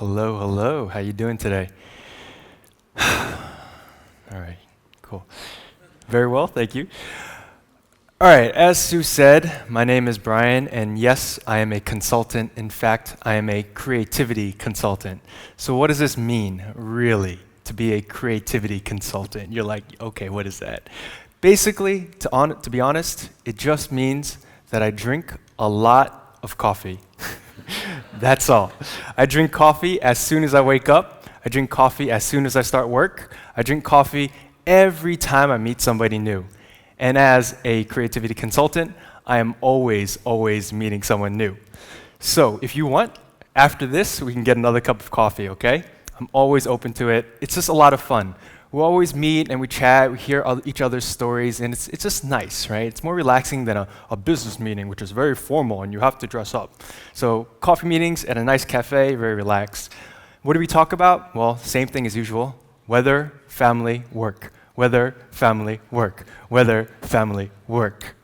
Hello, hello. How you doing today? All right, cool. Very well, thank you. All right, as Sue said, my name is Brian, and yes, I am a consultant. In fact, I am a creativity consultant. So what does this mean, really, to be a creativity consultant? You're like, okay, what is that? Basically, to be honest, it just means that I drink a lot of coffee. That's all. I drink coffee as soon as I wake up. I drink coffee as soon as I start work. I drink coffee every time I meet somebody new. And as a creativity consultant, I am always meeting someone new. So if you want, after this, we can get another cup of coffee, okay? I'm always open to it. It's just a lot of fun. We always meet and we chat, we hear each other's stories, and it's just nice, right? It's more relaxing than a business meeting, which is very formal and you have to dress up. So coffee meetings at a nice cafe, very relaxed. What do we talk about? Well, same thing as usual. Weather, family, work. Weather, family, work. Weather, family, work.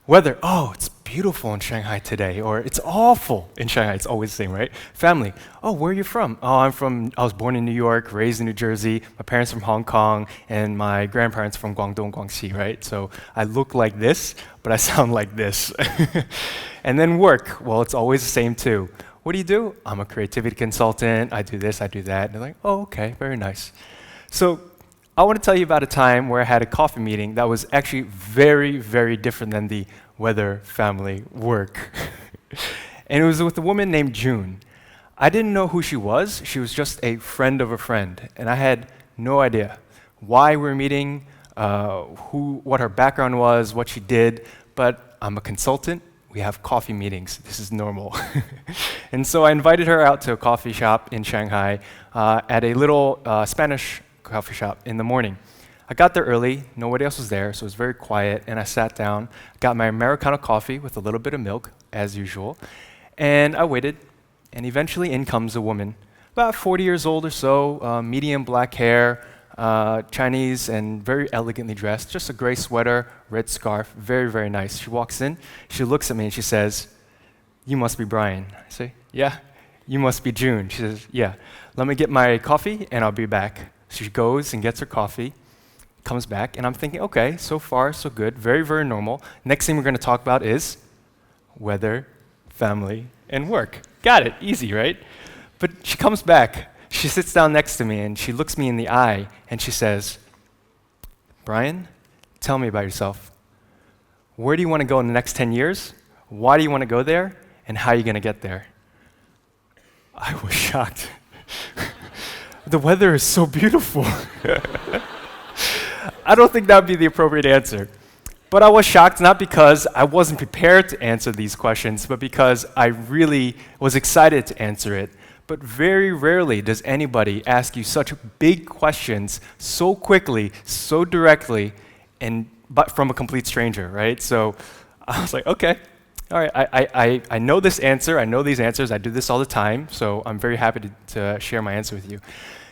Weather, oh, it's beautiful in Shanghai today, or it's awful in Shanghai. It's always the same, right? Family, oh, where are you from? Oh, I was born in New York, raised in New Jersey. My parents from Hong Kong, and my grandparents from Guangdong, Guangxi, right? So I look like this, but I sound like this. And then work, well, it's always the same too. What do you do? I'm a creativity consultant. I do this, I do that. And they're like, oh, okay, very nice. So I want to tell you about a time where I had a coffee meeting that was actually very different than the weather, family, work. And it was with a woman named June. I didn't know who she was. She was just a friend of a friend. And I had no idea why we were meeting, what her background was, what she did. But I'm a consultant. We have coffee meetings. This is normal. And so I invited her out to a coffee shop in Shanghai at a little Spanish coffee shop in the morning. I got there early, nobody else was there, so it was very quiet, and I sat down, got my Americano coffee with a little bit of milk, as usual, and I waited, and eventually in comes a woman, about 40 years old or so, medium black hair, Chinese, and very elegantly dressed, just a gray sweater, red scarf, very nice. She walks in, she looks at me, and she says, "You must be Brian." I say, "Yeah." "You must be June." She says, "Yeah. Let me get my coffee, and I'll be back." She goes and gets her coffee, comes back, and I'm thinking, okay, so far, so good, very normal. Next thing we're going to talk about is weather, family, and work. Got it, easy, right? But she comes back, she sits down next to me, and she looks me in the eye, and she says, "Brian, tell me about yourself. Where do you want to go in the next 10 years? Why do you want to go there? And how are you going to get there?" I was shocked. The weather is so beautiful. I don't think that would be the appropriate answer. But I was shocked, not because I wasn't prepared to answer these questions, but because I really was excited to answer it. But very rarely does anybody ask you such big questions so quickly, so directly, but from a complete stranger, right? So I was like, okay, all right, I know this answer, I know these answers, I do this all the time, so I'm very happy to share my answer with you.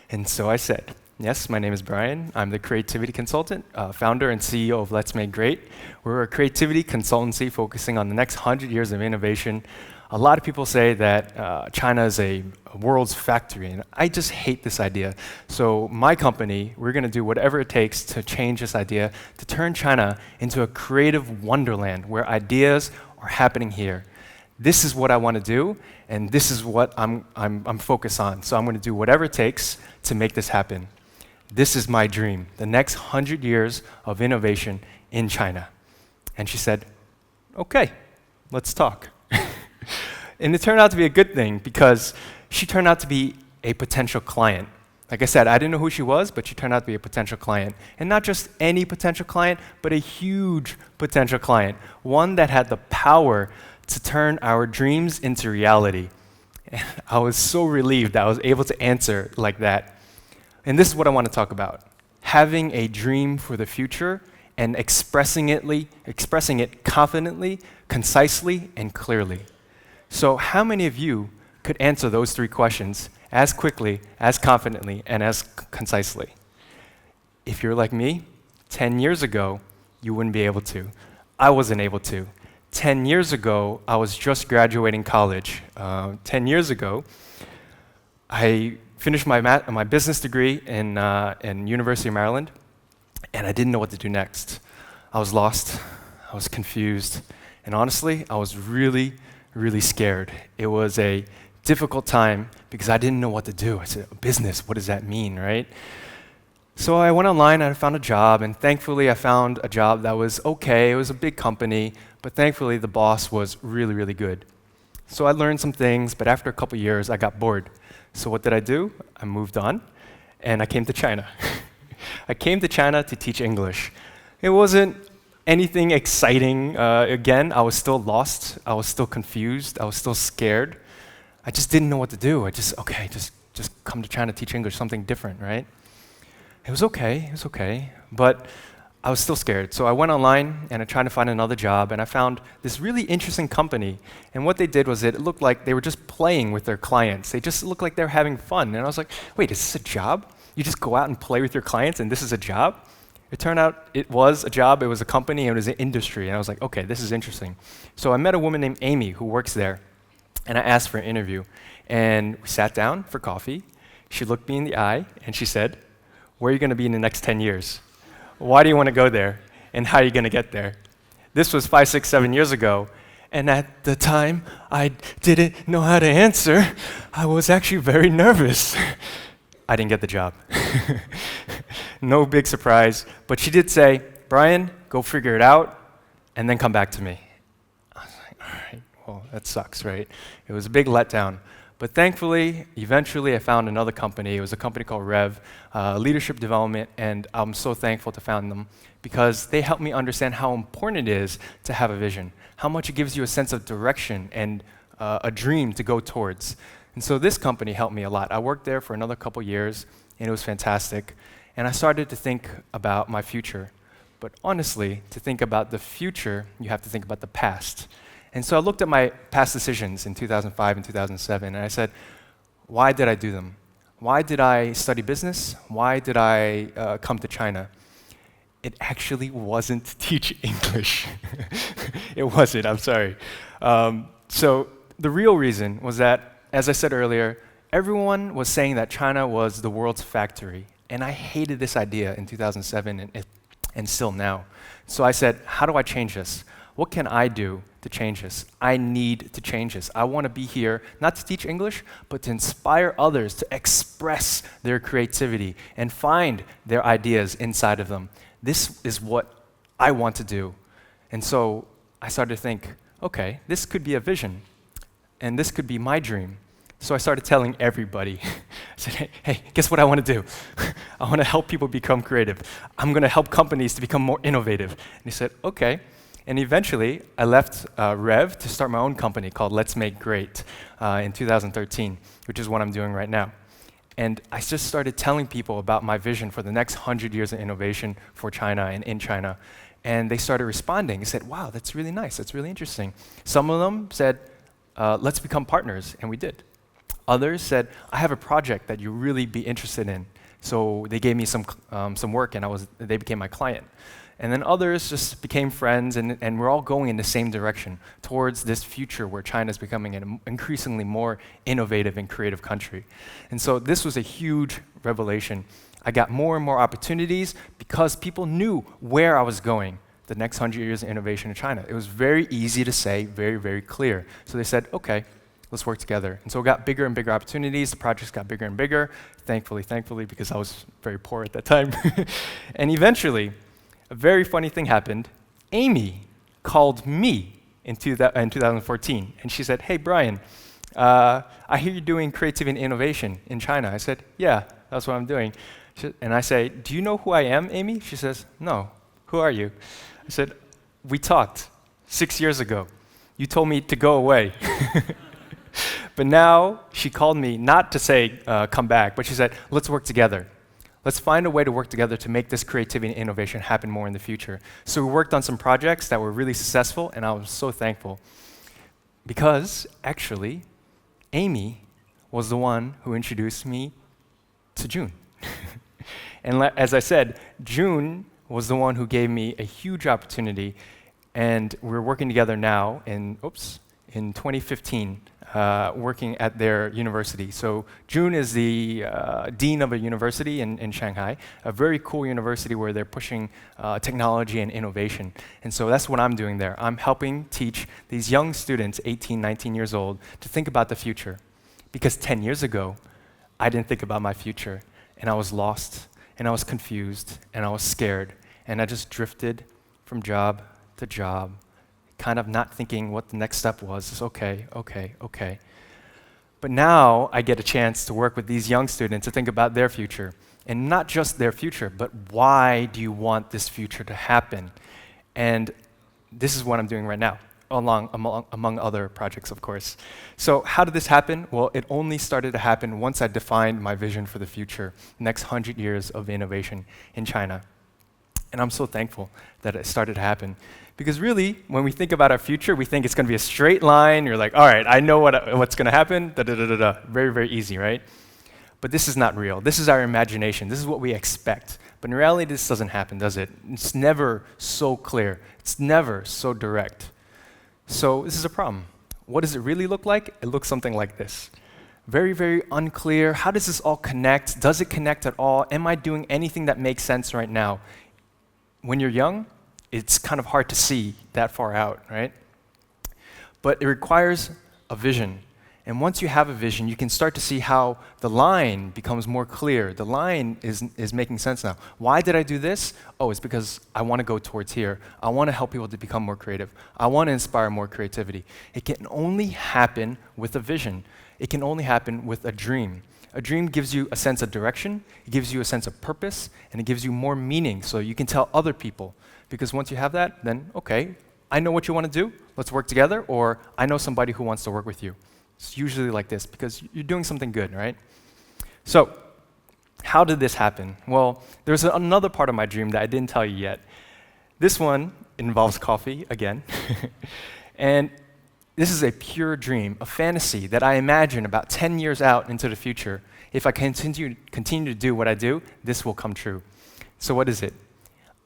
And so I said, yes, my name is Brian. I'm the creativity consultant, founder and CEO of Let's Make Great. We're a creativity consultancy focusing on the next 100 years of innovation. A lot of people say that China is a world's factory, and I just hate this idea. So my company, we're going to do whatever it takes to change this idea, to turn China into a creative wonderland where ideas are happening here. This is what I want to do, and this is what I'm focused on. So I'm going to do whatever it takes to make this happen. This is my dream, the next 100 years of innovation in China. And she said, okay, let's talk. And it turned out to be a good thing because she turned out to be a potential client. Like I said, I didn't know who she was, but she turned out to be a potential client. And not just any potential client, but a huge potential client, one that had the power to turn our dreams into reality. And I was so relieved that I was able to answer like that. And this is what I want to talk about. Having a dream for the future and expressing it confidently, concisely, and clearly. So how many of you could answer those three questions as quickly, as confidently, and as concisely? If you're like me, 10 years ago, you wouldn't be able to. I wasn't able to. 10 years ago, I was just graduating college. 10 years ago, I finished my business degree in University of Maryland, and I didn't know what to do next. I was lost, I was confused, and honestly, I was really, really scared. It was a difficult time because I didn't know what to do. I said, business, what does that mean, right? So I went online and I found a job, and thankfully I found a job that was okay. It was a big company, but thankfully the boss was really, really good. So I learned some things, but after a couple years I got bored. So what did I do? I moved on, and I came to China. I came to China to teach English. It wasn't anything exciting. Again, I was still lost. I was still confused. I was still scared. I just didn't know what to do. I just come to China to teach English, something different, right? It was okay, but I was still scared. So I went online and I tried to find another job, and I found this really interesting company. And what they did was it looked like they were just playing with their clients. They just looked like they were having fun. And I was like, wait, is this a job? You just go out and play with your clients and this is a job? It turned out it was a job, it was a company, and it was an industry. And I was like, okay, this is interesting. So I met a woman named Amy who works there, and I asked for an interview. And we sat down for coffee. She looked me in the eye and she said, where are you going to be in the next 10 years? Why do you want to go there? And how are you going to get there? This was 5, 6, 7 years ago. And at the time, I didn't know how to answer. I was actually very nervous. I didn't get the job. No big surprise. But she did say, Brian, go figure it out, and then come back to me. I was like, all right, well, that sucks, right? It was a big letdown. But thankfully, eventually I found another company. It was a company called Rev, Leadership Development, and I'm so thankful to found them because they helped me understand how important it is to have a vision, how much it gives you a sense of direction and a dream to go towards. And so this company helped me a lot. I worked there for another couple years, and it was fantastic. And I started to think about my future. But honestly, to think about the future, you have to think about the past. And so I looked at my past decisions in 2005 and 2007, and I said, why did I do them? Why did I study business? Why did I come to China? It actually wasn't to teach English. It wasn't, I'm sorry. So the real reason was that, as I said earlier, everyone was saying that China was the world's factory, and I hated this idea in 2007 and still now. So I said, how do I change this? What can I do to change this? I need to change this. I want to be here not to teach English, but to inspire others to express their creativity and find their ideas inside of them. This is what I want to do. And so I started to think, okay, this could be a vision, and this could be my dream. So I started telling everybody. I said, hey, guess what I want to do? I want to help people become creative. I'm going to help companies to become more innovative. And he said, okay. And eventually, I left Rev to start my own company called Let's Make Great in 2013, which is what I'm doing right now. And I just started telling people about my vision for the next 100 years of innovation for China and in China. And they started responding. They said, wow, that's really nice. That's really interesting. Some of them said, let's become partners, and we did. Others said, I have a project that you'll really be interested in. So they gave me some work, and they became my client. And then others just became friends, and we're all going in the same direction towards this future where China is becoming an increasingly more innovative and creative country. And so this was a huge revelation. I got more and more opportunities because people knew where I was going, the next 100 years of innovation in China. It was very easy to say, very, very clear. So they said, okay, let's work together. And so we got bigger and bigger opportunities. The projects got bigger and bigger, thankfully, because I was very poor at that time. And eventually, a very funny thing happened. Amy called me in 2014, and she said, hey, Brian, I hear you're doing creativity and innovation in China. I said, yeah, that's what I'm doing. And I say, do you know who I am, Amy? She says, no. Who are you? I said, we talked 6 years ago. You told me to go away. But now she called me not to say, come back, but she said, let's work together. Let's find a way to work together to make this creativity and innovation happen more in the future. So we worked on some projects that were really successful, and I was so thankful. Because, actually, Amy was the one who introduced me to June. And as I said, June was the one who gave me a huge opportunity, and we're working together now in in 2015 working at their university. So June is the dean of a university in Shanghai, a very cool university where they're pushing technology and innovation. And so that's what I'm doing there. I'm helping teach these young students, 18, 19 years old, to think about the future. Because 10 years ago, I didn't think about my future, and I was lost, and I was confused, and I was scared, and I just drifted from job to job, kind of not thinking what the next step was. It's okay. But now I get a chance to work with these young students to think about their future, and not just their future, but why do you want this future to happen? And this is what I'm doing right now, among other projects, of course. So how did this happen? Well, it only started to happen once I defined my vision for the future, next 100 years of innovation in China. And I'm so thankful that it started to happen. Because really, when we think about our future, we think it's going to be a straight line. You're like, all right, I know what's going to happen. Very, very easy, right? But this is not real. This is our imagination. This is what we expect. But in reality, this doesn't happen, does it? It's never so clear. It's never so direct. So this is a problem. What does it really look like? It looks something like this. Very, very unclear. How does this all connect? Does it connect at all? Am I doing anything that makes sense right now? When you're young, it's kind of hard to see that far out, right? But it requires a vision. And once you have a vision, you can start to see how the line becomes more clear. The line is making sense now. Why did I do this? Oh, it's because I want to go towards here. I want to help people to become more creative. I want to inspire more creativity. It can only happen with a vision. It can only happen with a dream. A dream gives you a sense of direction, it gives you a sense of purpose, and it gives you more meaning so you can tell other people. Because once you have that, then, okay, I know what you want to do, let's work together, or I know somebody who wants to work with you. It's usually like this, because you're doing something good, right? So, how did this happen? Well, there's another part of my dream that I didn't tell you yet. This one involves coffee, again. And this is a pure dream, a fantasy that I imagine about 10 years out into the future. If I continue to do what I do, this will come true. So what is it?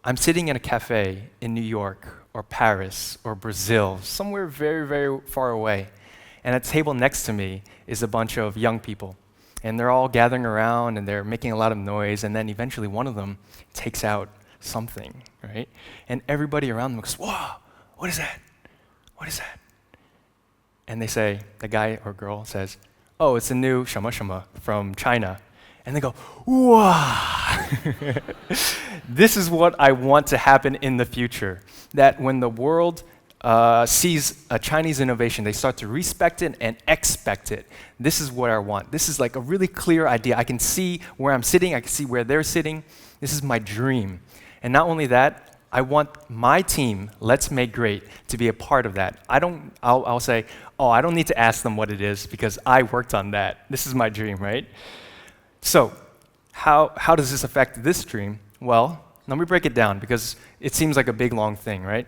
I'm sitting in a cafe in New York or Paris or Brazil, somewhere very, very far away. And at the table next to me is a bunch of young people. And they're all gathering around and they're making a lot of noise. And then eventually one of them takes out something, right? And everybody around them goes, whoa, what is that? What is that? And they say, the guy or girl says, oh, it's a new shama shama from China. And they go, wow. This is what I want to happen in the future. That when the world sees a Chinese innovation, they start to respect it and expect it. This is what I want. This is like a really clear idea. I can see where I'm sitting. I can see where they're sitting. This is my dream. And not only that, I want my team, Let's Make Great, to be a part of that. I'll say, oh, I don't need to ask them what it is because I worked on that. This is my dream, right? So how does this affect this dream? Well, let me break it down because it seems like a big, long thing, right?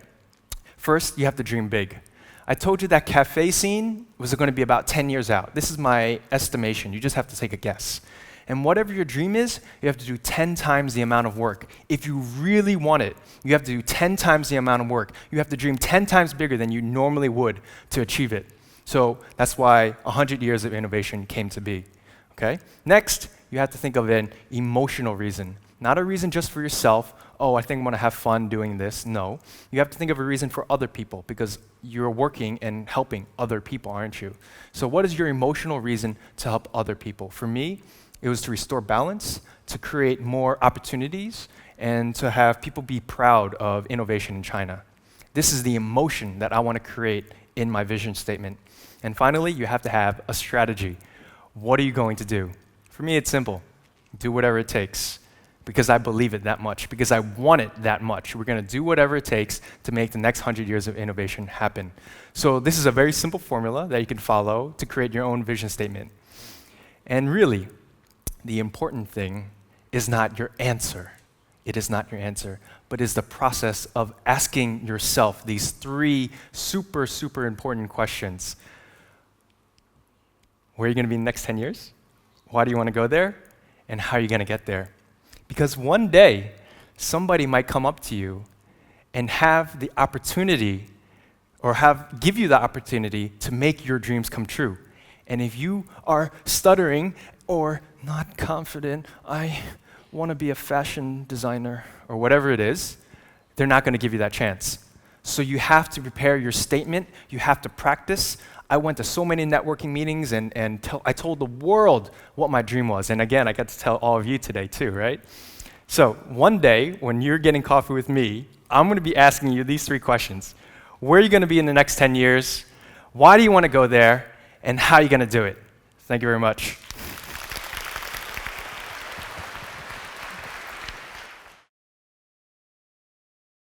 First, you have to dream big. I told you that cafe scene was going to be about 10 years out. This is my estimation. You just have to take a guess. And whatever your dream is, you have to do 10 times the amount of work. If you really want it, you have to do 10 times the amount of work. You have to dream 10 times bigger than you normally would to achieve it. So that's why 100 years of innovation came to be. Okay? Next, you have to think of an emotional reason. Not a reason just for yourself. Oh, I think I want to have fun doing this. No. You have to think of a reason for other people because you're working and helping other people, aren't you? So what is your emotional reason to help other people? For me, it was to restore balance, to create more opportunities, and to have people be proud of innovation in China. This is the emotion that I want to create in my vision statement. And finally, you have to have a strategy. What are you going to do? For me, it's simple. Do whatever it takes. Because I believe it that much, because I want it that much. We're going to do whatever it takes to make the next 100 years of innovation happen. So this is a very simple formula that you can follow to create your own vision statement. And really, the important thing is not your answer. It is not your answer, but is the process of asking yourself these three super, super important questions. Where are you going to be in the next 10 years? Why do you want to go there? And how are you going to get there? Because one day, somebody might come up to you and have the opportunity or give you the opportunity to make your dreams come true. And if you are stuttering or not confident, I want to be a fashion designer or whatever it is, they're not going to give you that chance. So you have to prepare your statement. You have to practice. I went to so many networking meetings and I told the world what my dream was. And again, I got to tell all of you today too, right? So one day when you're getting coffee with me, I'm going to be asking you these 3 questions. Where are you going to be in the next 10 years? Why do you want to go there? And how are you going to do it? Thank you very much.